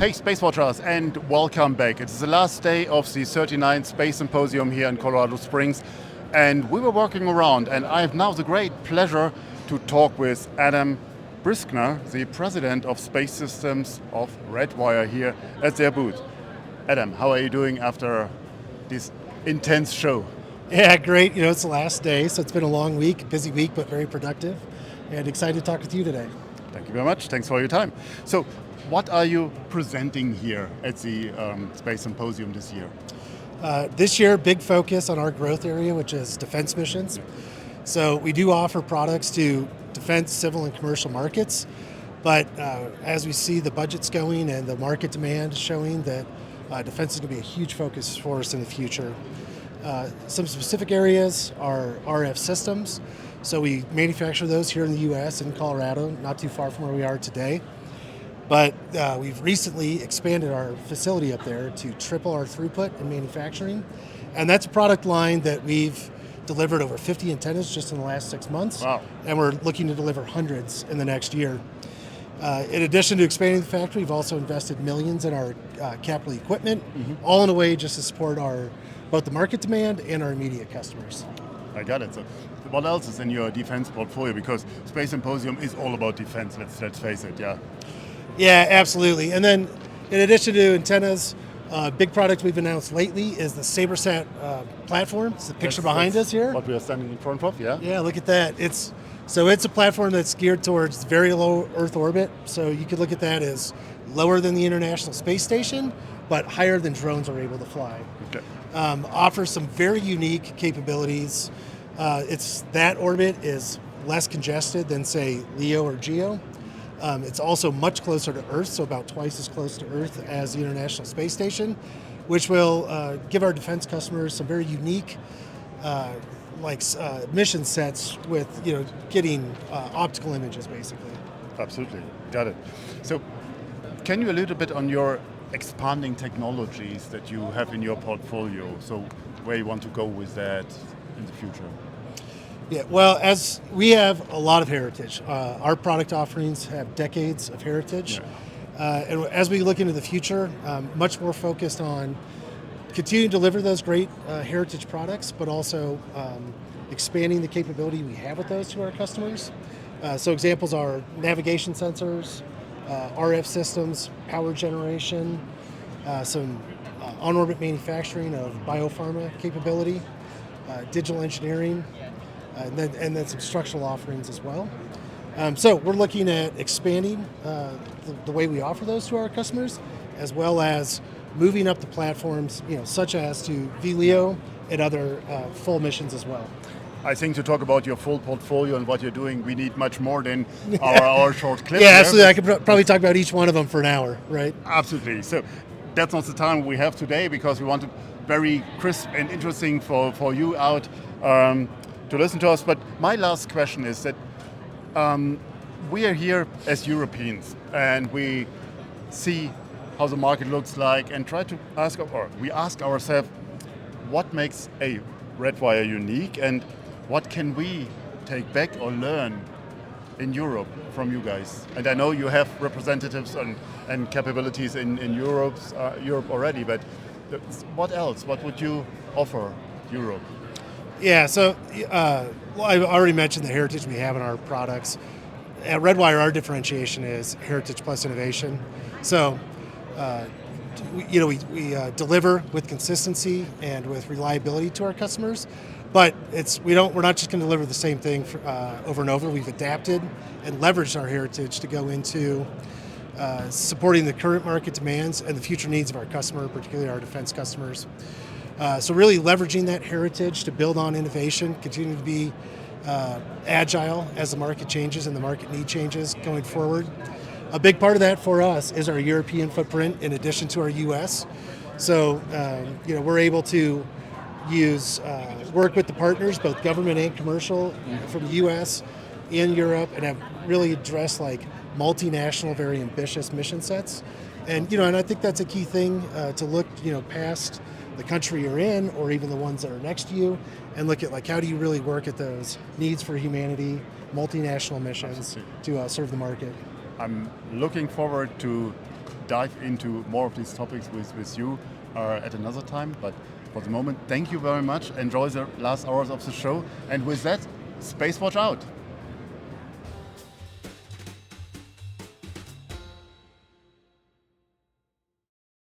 Hey Space Watchers, and welcome back. It's the last day of the 39th Space Symposium here in Colorado Springs, and we were walking around, and I have now the great pleasure to talk with Adam Biskner, the president of Space Systems of Redwire, here at their booth. Adam, how are you doing after this intense show? Yeah, great. It's the last day, so it's been a long week, busy week, but very productive, and excited to talk with you today. Thank you very much. Thanks for your time. So, what are you presenting here at the Space Symposium this year? This year, big focus on our growth area, which is defense missions. So we do offer products to defense, civil, and commercial markets, but as we see the budgets going and the market demand showing that defense is going to be a huge focus for us in the future. Some specific areas are RF systems. So we manufacture those here in the U.S. in Colorado, not too far from where we are today. But we've recently expanded our facility up there to triple our throughput in manufacturing. And that's a product line that we've delivered over 50 antennas just in the last 6 months. Wow. And we're looking to deliver hundreds in the next year. In addition to expanding the factory, we've also invested millions in our capital equipment, all in a way just to support both the market demand and our immediate customers. I got it. So what else is in your defense portfolio? Because Space Symposium is all about defense, let's face it, yeah. Yeah, absolutely. And then in addition to antennas, big product we've announced lately is the SabreSat platform. It's the picture behind us here. What we are standing in front of, yeah? Yeah, look at that. It's a platform that's geared towards very low Earth orbit. So you could look at that as lower than the International Space Station, but higher than drones are able to fly. Okay. Offers some very unique capabilities. That orbit is less congested than, say, LEO or GEO. It's also much closer to Earth, so about twice as close to Earth as the International Space Station, which will give our defense customers some very unique mission sets with getting optical images, basically. Absolutely, got it. So can you allude a bit on your expanding technologies that you have in your portfolio? So where you want to go with that in the future? Yeah, well, as we have a lot of heritage. Our product offerings have decades of heritage. Yeah. And as we look into the future, much more focused on continuing to deliver those great heritage products, but also expanding the capability we have with those to our customers. So examples are navigation sensors, RF systems, power generation, some on-orbit manufacturing of biopharma capability, digital engineering, and then some structural offerings as well. So we're looking at expanding the way we offer those to our customers, as well as moving up the platforms, such as to VLEO and other full missions as well. I think to talk about your full portfolio and what you're doing, we need much more than our short clip. Yeah, absolutely. I could probably talk about each one of them for an hour, right? Absolutely. So that's not the time we have today, because we want it very crisp and interesting for you out to listen to us. But my last question is that we are here as Europeans, and we see how the market looks like and try to ask ourselves, what makes a Redwire unique, and what can we take back or learn in Europe from you guys? And I know you have representatives and capabilities in Europe already, but what else? What would you offer Europe? Yeah, so I already mentioned the heritage we have in our products. At Redwire, our differentiation is heritage plus innovation. So, we deliver with consistency and with reliability to our customers, but we're not just going to deliver the same thing over and over. We've adapted and leveraged our heritage to go into supporting the current market demands and the future needs of our customer, particularly our defense customers. So really leveraging that heritage to build on innovation, continue to be agile as the market changes and the market need changes going forward. A big part of that for us is our European footprint in addition to our U.S. So, we're able to work with the partners, both government and commercial, from the U.S. and Europe, and have really addressed multinational, very ambitious mission sets. And I think that's a key thing to look past the country you're in, or even the ones that are next to you, and look at how do you really work at those needs for humanity, multinational missions to serve the market. I'm looking forward to dive into more of these topics with you at another time. But for the moment, thank you very much. Enjoy the last hours of the show. And with that, SpaceWatch out.